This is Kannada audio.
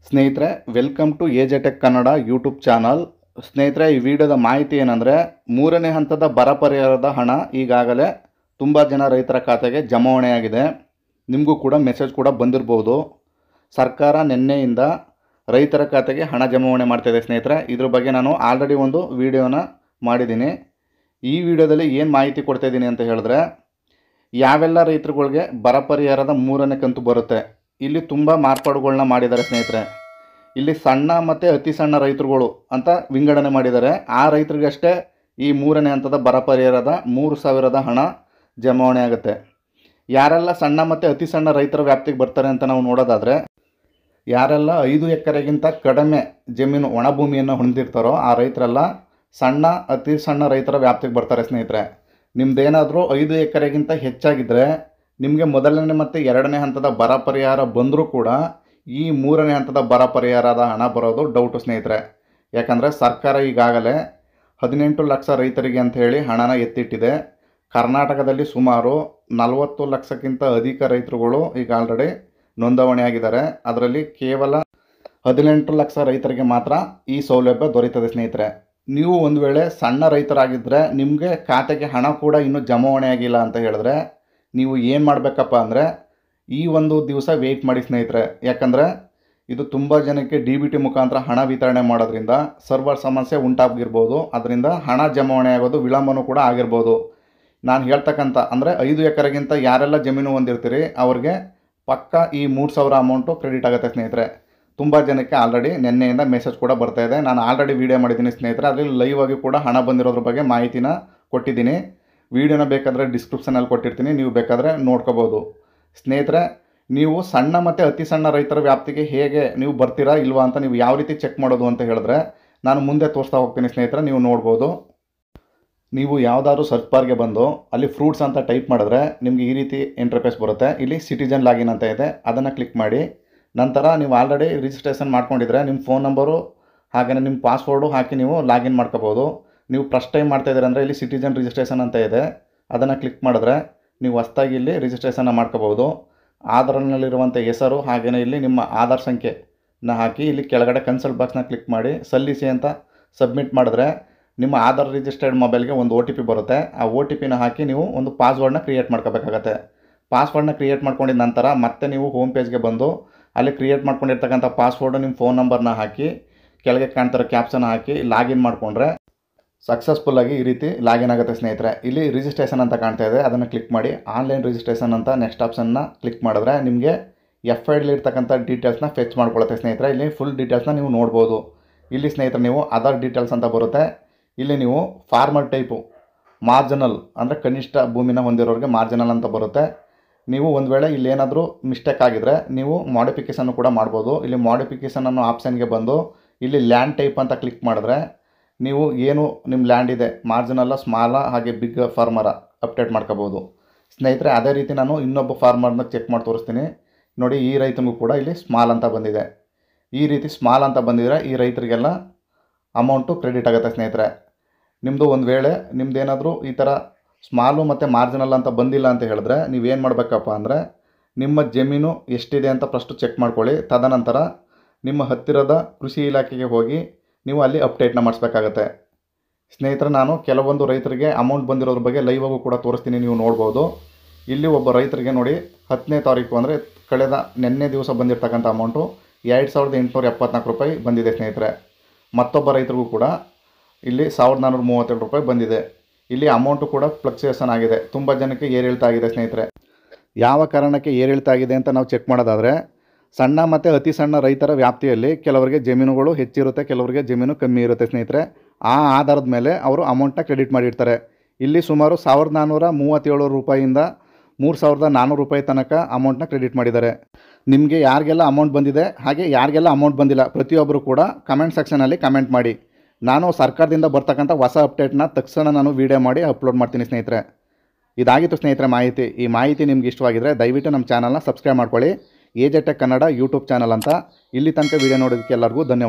ಸ್ನೇಹಿತರೆ, welcome to AJ tech Kannada YouTube channel. ಸ್ನೇಹಿತರೆ, ಈ ವಿಡಿಯೋದ ಮಾಹಿತಿ ಏನಂದರೆ, ಮೂರನೇ ಹಂತದ ಬರ ಪರಿಹಾರದ ಹಣ ಈಗಾಗಲೇ ತುಂಬ ಜನ ರೈತರ ಖಾತೆಗೆ ಜಮಾವಣೆಯಾಗಿದೆ. ನಿಮಗೂ ಕೂಡ ಮೆಸೇಜ್ ಕೂಡ ಬಂದಿರ್ಬೋದು. ಸರ್ಕಾರ ನಿನ್ನೆಯಿಂದ ರೈತರ ಖಾತೆಗೆ ಹಣ ಜಮಾವಣೆ ಮಾಡ್ತಾಯಿದೆ. ಸ್ನೇಹಿತರೆ, ಇದ್ರ ಬಗ್ಗೆ ನಾನು ಆಲ್ರೆಡಿ ಒಂದು ವಿಡಿಯೋನ ಮಾಡಿದ್ದೀನಿ. ಈ ವಿಡಿಯೋದಲ್ಲಿ ಏನು ಮಾಹಿತಿ ಕೊಡ್ತಾಯಿದ್ದೀನಿ ಅಂತ ಹೇಳಿದ್ರೆ, ಯಾವೆಲ್ಲ ರೈತರುಗಳಿಗೆ ಬರ ಪರಿಹಾರದ ಮೂರನೇ ಕಂತು ಬರುತ್ತೆ. ಇಲ್ಲಿ ತುಂಬ ಮಾರ್ಪಾಡುಗಳನ್ನ ಮಾಡಿದ್ದಾರೆ ಸ್ನೇಹಿತರೆ. ಇಲ್ಲಿ ಸಣ್ಣ ಮತ್ತು ಅತಿ ಸಣ್ಣ ರೈತರುಗಳು ಅಂತ ವಿಂಗಡಣೆ ಮಾಡಿದ್ದಾರೆ. ಆ ರೈತರಿಗಷ್ಟೇ ಈ ಮೂರನೇ ಹಂತದ ಬರ ಪರಿಹಾರದ 3,000 ಹಣ ಜಮಾವಣೆ ಆಗುತ್ತೆ. ಯಾರೆಲ್ಲ ಸಣ್ಣ ಮತ್ತು ಅತಿ ಸಣ್ಣ ರೈತರ ವ್ಯಾಪ್ತಿಗೆ ಬರ್ತಾರೆ ಅಂತ ನಾವು ನೋಡೋದಾದರೆ, ಯಾರೆಲ್ಲ 5 ಎಕರೆಗಿಂತ ಕಡಿಮೆ ಜಮೀನು ಒಣಭೂಮಿಯನ್ನು ಹೊಂದಿರ್ತಾರೋ ಆ ರೈತರೆಲ್ಲ ಸಣ್ಣ ಅತಿ ಸಣ್ಣ ರೈತರ ವ್ಯಾಪ್ತಿಗೆ ಬರ್ತಾರೆ. ಸ್ನೇಹಿತರೆ, ನಿಮ್ಮದೇನಾದರೂ 5 ಎಕರೆಗಿಂತ ಹೆಚ್ಚಾಗಿದ್ದರೆ ನಿಮಗೆ ಮೊದಲನೇ ಮತ್ತು ಎರಡನೇ ಹಂತದ ಬರ ಪರಿಹಾರ ಬಂದರೂ ಕೂಡ ಈ ಮೂರನೇ ಹಂತದ ಬರ ಪರಿಹಾರದ ಹಣ ಬರೋದು ಡೌಟು ಸ್ನೇಹಿತರೆ. ಯಾಕಂದರೆ ಸರ್ಕಾರ ಈಗಾಗಲೇ 18 ಲಕ್ಷ ರೈತರಿಗೆ ಅಂತ ಹೇಳಿ ಹಣನ ಎತ್ತಿಟ್ಟಿದೆ. ಕರ್ನಾಟಕದಲ್ಲಿ ಸುಮಾರು 40 ಲಕ್ಷಕ್ಕಿಂತ ಅಧಿಕ ರೈತರುಗಳು ಈಗ ಆಲ್ರೆಡಿ ನೋಂದಣಿಯಾಗಿದ್ದಾರೆ. ಅದರಲ್ಲಿ ಕೇವಲ 18 ಲಕ್ಷ ರೈತರಿಗೆ ಮಾತ್ರ ಈ ಸೌಲಭ್ಯ ದೊರೆಯುತ್ತದೆ. ಸ್ನೇಹಿತರೆ, ನೀವು ಒಂದು ವೇಳೆ ಸಣ್ಣ ರೈತರಾಗಿದ್ದರೆ ನಿಮಗೆ ಖಾತೆಗೆ ಹಣ ಕೂಡ ಇನ್ನೂ ಜಮಾವಣೆ ಆಗಿಲ್ಲ ಅಂತ ಹೇಳಿದ್ರೆ ನೀವು ಏನು ಮಾಡಬೇಕಪ್ಪ ಅಂದರೆ, ಈ ಒಂದು ದಿವಸ ವೆಯ್ಟ್ ಮಾಡಿ ಸ್ನೇಹಿತರೆ. ಯಾಕಂದರೆ ಇದು ತುಂಬ ಜನಕ್ಕೆ DBT ಮುಖಾಂತರ ಹಣ ವಿತರಣೆ ಮಾಡೋದ್ರಿಂದ ಸರ್ವರ್ ಸಮಸ್ಯೆ ಉಂಟಾಗಿರ್ಬೋದು. ಅದರಿಂದ ಹಣ ಜಮಾವಣೆ ಆಗೋದು ವಿಳಂಬನೂ ಕೂಡ ಆಗಿರ್ಬೋದು. ನಾನು ಹೇಳ್ತಕ್ಕಂಥ ಅಂದರೆ 5 ಎಕರೆಗಿಂತ ಯಾರೆಲ್ಲ ಜಮೀನು ಹೊಂದಿರ್ತೀರಿ ಅವ್ರಿಗೆ ಪಕ್ಕ ಈ 3,000 ಅಮೌಂಟು ಕ್ರೆಡಿಟ್ ಆಗುತ್ತೆ ಸ್ನೇಹಿತರೆ. ತುಂಬ ಜನಕ್ಕೆ ಆಲ್ರೆಡಿ ನಿನ್ನೆಯಿಂದ ಮೆಸೇಜ್ ಕೂಡ ಬರ್ತಾಯಿದೆ. ನಾನು ಆಲ್ರೆಡಿ ವೀಡಿಯೋ ಮಾಡಿದ್ದೀನಿ ಸ್ನೇಹಿತರೆ. ಅದರಲ್ಲಿ ಲೈವ್ ಆಗಿ ಕೂಡ ಹಣ ಬಂದಿರೋದ್ರ ಬಗ್ಗೆ ಮಾಹಿತಿನ ಕೊಟ್ಟಿದ್ದೀನಿ. ವಿಡಿಯೋನ ಬೇಕಾದರೆ ಡಿಸ್ಕ್ರಿಪ್ಷನಲ್ಲಿ ಕೊಟ್ಟಿರ್ತೀನಿ, ನೀವು ಬೇಕಾದರೆ ನೋಡ್ಕೋಬೋದು. ಸ್ನೇಹಿತರೆ, ನೀವು ಸಣ್ಣ ಮತ್ತು ಅತಿ ಸಣ್ಣ ರೈತರ ವ್ಯಾಪ್ತಿಗೆ ಹೇಗೆ ನೀವು ಬರ್ತೀರಾ ಇಲ್ವಾ ಅಂತ ನೀವು ಯಾವ ರೀತಿ ಚೆಕ್ ಮಾಡೋದು ಅಂತ ಹೇಳಿದ್ರೆ ನಾನು ಮುಂದೆ ತೋರಿಸ್ತಾ ಹೋಗ್ತೀನಿ ಸ್ನೇಹಿತರೆ. ನೀವು ನೋಡ್ಬೋದು. ನೀವು ಯಾವುದಾದ್ರೂ ಸರ್ಚ್ ಬಾರ್ಗೆ ಬಂದು ಅಲ್ಲಿ ಫ್ರೂಟ್ಸ್ ಅಂತ ಟೈಪ್ ಮಾಡಿದ್ರೆ ನಿಮಗೆ ಈ ರೀತಿ ಇಂಟರ್ಫೇಸ್ ಬರುತ್ತೆ. ಇಲ್ಲಿ ಸಿಟಿಜನ್ ಲಾಗಿನ್ ಅಂತ ಇದೆ, ಅದನ್ನು ಕ್ಲಿಕ್ ಮಾಡಿ. ನಂತರ ನೀವು ಆಲ್ರೆಡಿ ರಿಜಿಸ್ಟ್ರೇಷನ್ ಮಾಡ್ಕೊಂಡಿದ್ರೆ ನಿಮ್ಮ ಫೋನ್ ನಂಬರು ಹಾಗೆಯೇ ನಿಮ್ಮ ಪಾಸ್ವರ್ಡು ಹಾಕಿ ನೀವು ಲಾಗಿನ್ ಮಾಡ್ಕೋಬೋದು. ನೀವು ಫಸ್ಟ್ ಟೈಮ್ ಮಾಡ್ತಾಯಿದ್ದೀರ ಅಂದರೆ ಇಲ್ಲಿ ಸಿಟಿಜನ್ ರಿಜಿಸ್ಟ್ರೇಷನ್ ಅಂತ ಇದೆ, ಅದನ್ನು ಕ್ಲಿಕ್ ಮಾಡಿದ್ರೆ ನೀವು ಹೊಸ್ದಾಗಿ ಇಲ್ಲಿ ರಿಜಿಸ್ಟ್ರೇಷನ್ನ ಮಾಡ್ಕೋಬೋದು. ಆಧಾರ್ನಲ್ಲಿರುವಂಥ ಹೆಸರು ಹಾಗೆಯೇ ಇಲ್ಲಿ ನಿಮ್ಮ ಆಧಾರ್ ಸಂಖ್ಯೆನ ಹಾಕಿ ಇಲ್ಲಿ ಕೆಳಗಡೆ ಕನ್ಸಲ್ಟ್ ಬಾಕ್ಸ್ನ ಕ್ಲಿಕ್ ಮಾಡಿ ಸಲ್ಲಿಸಿ ಅಂತ ಸಬ್ಮಿಟ್ ಮಾಡಿದ್ರೆ ನಿಮ್ಮ ಆಧಾರ್ ರಿಜಿಸ್ಟರ್ಡ್ ಮೊಬೈಲ್ಗೆ ಒಂದು OTP ಬರುತ್ತೆ. ಆ OTPನ ಹಾಕಿ ನೀವು ಒಂದು ಪಾಸ್ವರ್ಡ್ನ ಕ್ರಿಯೇಟ್ ಮಾಡ್ಕೋಬೇಕಾಗತ್ತೆ. ಪಾಸ್ವರ್ಡ್ನ ಕ್ರಿಯೇಟ್ ಮಾಡ್ಕೊಂಡಿದ ನಂತರ ಮತ್ತೆ ನೀವು ಹೋಮ್ ಪೇಜ್ಗೆ ಬಂದು ಅಲ್ಲಿ ಕ್ರಿಯೇಟ್ ಮಾಡ್ಕೊಂಡಿರ್ತಕ್ಕಂಥ ಪಾಸ್ವರ್ಡು ನಿಮ್ಮ ಫೋನ್ ನಂಬರ್ನ ಹಾಕಿ ಕೆಳಗೆ ಕಾಣ್ತಿರೋ ಕ್ಯಾಪ್ಸನ್ನ ಹಾಕಿ ಲಾಗಿನ್ ಮಾಡಿಕೊಂಡ್ರೆ ಸಕ್ಸಸ್ಫುಲ್ಲಾಗಿ ಈ ರೀತಿ ಲಾಗಿನ್ ಆಗುತ್ತೆ ಸ್ನೇಹಿತರೆ. ಇಲ್ಲಿ ರಿಜಿಸ್ಟ್ರೇಷನ್ ಅಂತ ಕಾಣ್ತಾ ಇದೆ, ಅದನ್ನು ಕ್ಲಿಕ್ ಮಾಡಿ ಆನ್ಲೈನ್ ರಿಜಿಸ್ಟ್ರೇಷನ್ ಅಂತ ನೆಕ್ಸ್ಟ್ ಆಪ್ಷನ್ನ ಕ್ಲಿಕ್ ಮಾಡಿದ್ರೆ ನಿಮಗೆ FIDಲಿರ್ತಕ್ಕಂಥ ಡೀಟೇಲ್ಸ್ನ ಫೆಚ್ ಮಾಡ್ಕೊಳುತ್ತೆ ಸ್ನೇಹಿತರೆ. ಇಲ್ಲಿ ಫುಲ್ ಡೀಟೇಲ್ಸ್ನ ನೀವು ನೋಡ್ಬೋದು. ಇಲ್ಲಿ ಸ್ನೇಹಿತರೆ ನೀವು ಅದರ್ ಡೀಟೇಲ್ಸ್ ಅಂತ ಬರುತ್ತೆ. ಇಲ್ಲಿ ನೀವು ಫಾರ್ಮರ್ ಟೈಪು ಮಾರ್ಜಿನಲ್ ಅಂದರೆ ಕನಿಷ್ಠ ಭೂಮಿನ ಹೊಂದಿರೋರಿಗೆ ಮಾರ್ಜಿನಲ್ ಅಂತ ಬರುತ್ತೆ. ನೀವು ಒಂದು ವೇಳೆ ಇಲ್ಲೇನಾದರೂ ಮಿಸ್ಟೇಕ್ ಆಗಿದರೆ ನೀವು ಮಾಡಿಫಿಕೇಷನ್ನು ಕೂಡ ಮಾಡ್ಬೋದು. ಇಲ್ಲಿ ಮಾಡಿಫಿಕೇಷನ್ ಅನ್ನೋ ಆಪ್ಷನ್ಗೆ ಬಂದು ಇಲ್ಲಿ ಲ್ಯಾಂಡ್ ಟೈಪ್ ಅಂತ ಕ್ಲಿಕ್ ಮಾಡಿದ್ರೆ ನೀವು ಏನು ನಿಮ್ಮ ಲ್ಯಾಂಡ್ ಇದೆ ಮಾರ್ಜಿನಲ್ಲ, ಸ್ಮಾಲ ಹಾಗೆ ಬಿಗ್ ಫಾರ್ಮರ ಅಪ್ಡೇಟ್ ಮಾಡ್ಕೋಬೋದು ಸ್ನೇಹಿತರೆ. ಅದೇ ರೀತಿ ನಾನು ಇನ್ನೊಬ್ಬ ಫಾರ್ಮರ್ನ ಚೆಕ್ ಮಾಡಿ ತೋರಿಸ್ತೀನಿ ನೋಡಿ. ಈ ರೈತನಿಗೂ ಕೂಡ ಇಲ್ಲಿ ಸ್ಮಾಲ್ ಅಂತ ಬಂದಿದೆ. ಈ ರೀತಿ ಸ್ಮಾಲ್ ಅಂತ ಬಂದಿದ್ರೆ ಈ ರೈತರಿಗೆಲ್ಲ ಅಮೌಂಟು ಕ್ರೆಡಿಟ್ ಆಗುತ್ತೆ ಸ್ನೇಹಿತರೆ. ನಿಮ್ಮದು ಒಂದು ವೇಳೆ ನಿಮ್ಮದೇನಾದರೂ ಈ ಥರ ಸ್ಮಾಲು ಮತ್ತು ಮಾರ್ಜಿನಲ್ ಅಂತ ಬಂದಿಲ್ಲ ಅಂತ ಹೇಳಿದ್ರೆ ನೀವೇನು ಮಾಡಬೇಕಪ್ಪ ಅಂದರೆ, ನಿಮ್ಮ ಜಮೀನು ಎಷ್ಟಿದೆ ಅಂತ ಫಸ್ಟು ಚೆಕ್ ಮಾಡ್ಕೊಳ್ಳಿ. ತದನಂತರ ನಿಮ್ಮ ಹತ್ತಿರದ ಕೃಷಿ ಇಲಾಖೆಗೆ ಹೋಗಿ ನೀವು ಅಲ್ಲಿ ಅಪ್ಡೇಟ್ನ ಮಾಡಿಸ್ಬೇಕಾಗತ್ತೆ ಸ್ನೇಹಿತರೆ. ನಾನು ಕೆಲವೊಂದು ರೈತರಿಗೆ ಅಮೌಂಟ್ ಬಂದಿರೋದ್ರ ಬಗ್ಗೆ ಲೈವಾಗೂ ಕೂಡ ತೋರಿಸ್ತೀನಿ, ನೀವು ನೋಡ್ಬೋದು. ಇಲ್ಲಿ ಒಬ್ಬ ರೈತರಿಗೆ ನೋಡಿ 10ನೇ ತಾರೀಕು ಅಂದರೆ ಕಳೆದ ನಿನ್ನೆ ದಿವಸ ಬಂದಿರತಕ್ಕಂಥ ಅಮೌಂಟು 2,874 ರೂಪಾಯಿ ಬಂದಿದೆ ಸ್ನೇಹಿತರೆ. ಮತ್ತೊಬ್ಬ ರೈತರಿಗೂ ಕೂಡ ಇಲ್ಲಿ 1,437 ರೂಪಾಯಿ ಬಂದಿದೆ. ಇಲ್ಲಿ ಅಮೌಂಟು ಕೂಡ ಫ್ಲಕ್ಚುಯೇಷನ್ ಆಗಿದೆ. ತುಂಬ ಜನಕ್ಕೆ ಏರಿಳಿತ ಆಗಿದೆ ಸ್ನೇಹಿತರೆ. ಯಾವ ಕಾರಣಕ್ಕೆ ಏರಿಳಿತ ಆಗಿದೆ ಅಂತ ನಾವು ಚೆಕ್ ಮಾಡೋದಾದರೆ, ಸಣ್ಣ ಮತ್ತು ಅತಿ ಸಣ್ಣ ರೈತರ ವ್ಯಾಪ್ತಿಯಲ್ಲಿ ಕೆಲವರಿಗೆ ಜಮೀನುಗಳು ಹೆಚ್ಚಿರುತ್ತೆ, ಕೆಲವರಿಗೆ ಜಮೀನು ಕಮ್ಮಿ ಇರುತ್ತೆ ಸ್ನೇಹಿತರೆ. ಆ ಆಧಾರದ ಮೇಲೆ ಅವರು ಅಮೌಂಟ್ನ ಕ್ರೆಡಿಟ್ ಮಾಡಿರ್ತಾರೆ. ಇಲ್ಲಿ ಸುಮಾರು 1,437 ರೂಪಾಯಿಯಿಂದ 3,400 ರೂಪಾಯಿ ತನಕ ಅಮೌಂಟ್ನ ಕ್ರೆಡಿಟ್ ಮಾಡಿದ್ದಾರೆ. ನಿಮಗೆ ಯಾರಿಗೆಲ್ಲ ಅಮೌಂಟ್ ಬಂದಿದೆ ಹಾಗೆ ಯಾರಿಗೆಲ್ಲ ಅಮೌಂಟ್ ಬಂದಿಲ್ಲ ಪ್ರತಿಯೊಬ್ಬರು ಕೂಡ ಕಮೆಂಟ್ ಸೆಕ್ಷನಲ್ಲಿ ಕಮೆಂಟ್ ಮಾಡಿ. ನಾನು ಸರ್ಕಾರದಿಂದ ಬರ್ತಕ್ಕಂಥ ಹೊಸ ಅಪ್ಡೇಟ್ನ ತಕ್ಷಣ ನಾನು ವೀಡಿಯೋ ಮಾಡಿ ಅಪ್ಲೋಡ್ ಮಾಡ್ತೀನಿ ಸ್ನೇಹಿತರೆ. ಇದಾಗಿತ್ತು ಸ್ನೇಹಿತರೆ ಮಾಹಿತಿ. ಈ ಮಾಹಿತಿ ನಿಮ್ಗೆ ಇಷ್ಟವಾಗಿದ್ದರೆ ದಯವಿಟ್ಟು ನಮ್ಮ ಚಾನಲ್ನ ಸಬ್ಸ್ಕ್ರೈಬ್ ಮಾಡ್ಕೊಳ್ಳಿ. AJ tech Kannada YouTube channel ಅಂತ. ಇಲ್ಲಿ ತನಕ ವೀಡಿಯೋ ನೋಡೋದಕ್ಕೆ ಎಲ್ಲರಿಗೂ ಧನ್ಯವಾದ.